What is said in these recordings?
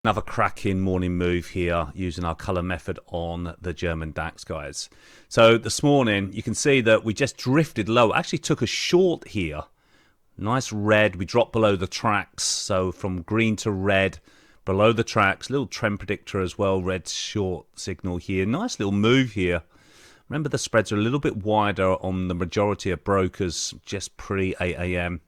Another cracking morning move here using our color method on the German DAX, guys. So this morning you can see that we just drifted low. Actually took a short here. Nice red. We dropped below the tracks. So from green to red below the tracks. Little trend predictor as well. Red short signal here. Nice little move here. Remember, the spreads are a little bit wider on the majority of brokers just pre 8 a.m.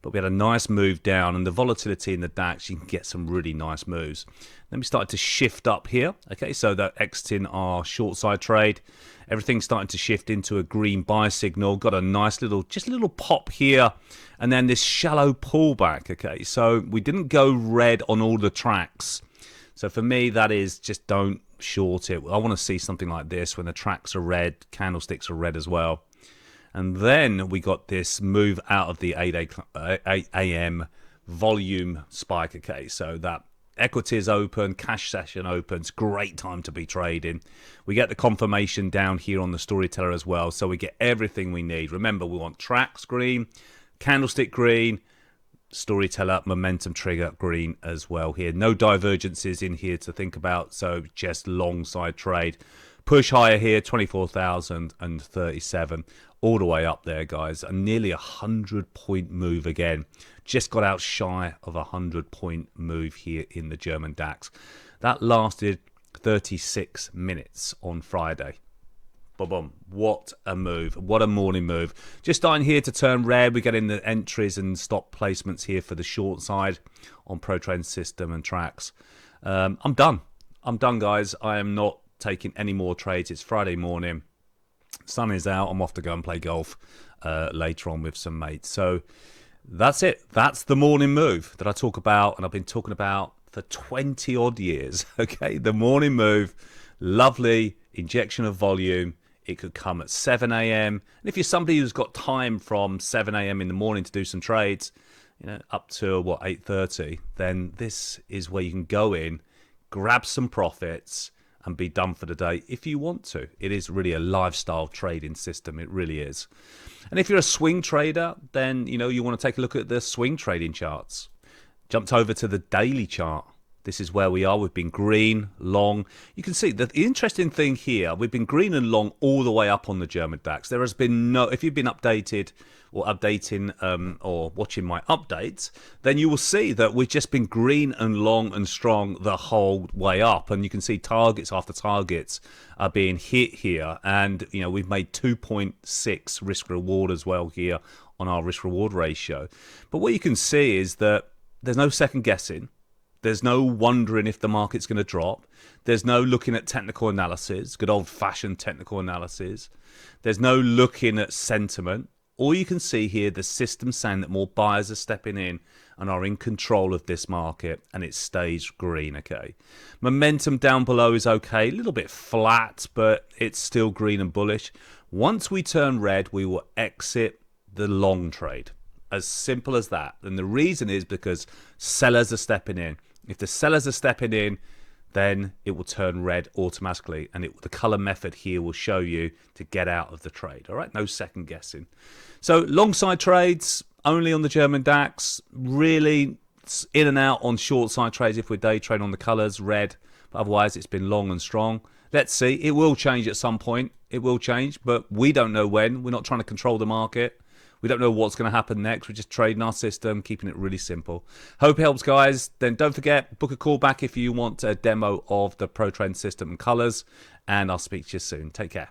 But we had a nice move down, and the volatility in the DAX, you can get some really nice moves. Then we started to shift up here. Okay, so that exiting our short side trade. Everything's starting to shift into a green buy signal. Got a nice little, just a little pop here. And then this shallow pullback. Okay, so we didn't go red on all the tracks. So for me, that is just don't short it. I want to see something like this when the tracks are red, candlesticks are red as well. And then we got this move out of the 8 a.m. volume spike. Okay, so that equities open, cash session opens, great time to be trading. We get the confirmation down here on the storyteller as well, so we get everything we need. Remember, we want tracks green, candlestick green, storyteller momentum trigger green as well here. No divergences in here to think about, so just long side trade. Push higher here, 24,037, all the way up there, guys. A nearly 100-point move again. Just got out shy of a 100-point move here in the German DAX. That lasted 36 minutes on Friday. Boom. What a move. What a morning move. Just starting here to turn red. We get in the entries and stop placements here for the short side on ProTrend system and tracks. I'm done. I'm done, guys. I am not taking any more trades. It's Friday morning. Sun is out. I'm off to go and play golf later on with some mates. So that's it. That's the morning move that I talk about, and I've been talking about for 20 odd years. Okay, the morning move, lovely injection of volume. It could come at 7 a.m. And if you're somebody who's got time from 7 a.m. in the morning to do some trades, you know, up to what, 8:30, then this is where you can go in, grab some profits, and be done for the day if you want to. It is really a lifestyle trading system. It really is. And if you're a swing trader, then you know you want to take a look at the swing trading charts. Jumped over to the daily chart. This is where we are. We've been green, long. You can see the interesting thing here, we've been green and long all the way up on the German DAX. There has been no, if you've been updated or updating or watching my updates, then you will see that we've just been green and long and strong the whole way up. And you can see targets after targets are being hit here. And, you know, we've made 2.6 risk reward as well here on our risk reward ratio. But what you can see is that there's no second guessing. There's no wondering if the market's going to drop. There's no looking at technical analysis, good old-fashioned technical analysis. There's no looking at sentiment. All you can see here, the system saying that more buyers are stepping in and are in control of this market, and it stays green, okay? Momentum down below is okay, a little bit flat, but it's still green and bullish. Once we turn red, we will exit the long trade. As simple as that. And the reason is because sellers are stepping in. If the sellers are stepping in, then it will turn red automatically. And the color method here will show you to get out of the trade. All right, no second guessing. So long side trades only on the German DAX. Really in and out on short side trades if we're day trading on the colors, red. But otherwise, it's been long and strong. Let's see. It will change at some point. It will change, but we don't know when. We're not trying to control the market. We don't know what's going to happen next. We're just trading our system, keeping it really simple. Hope it helps, guys. Then don't forget, book a call back if you want a demo of the ProTrend system and colors. And I'll speak to you soon. Take care.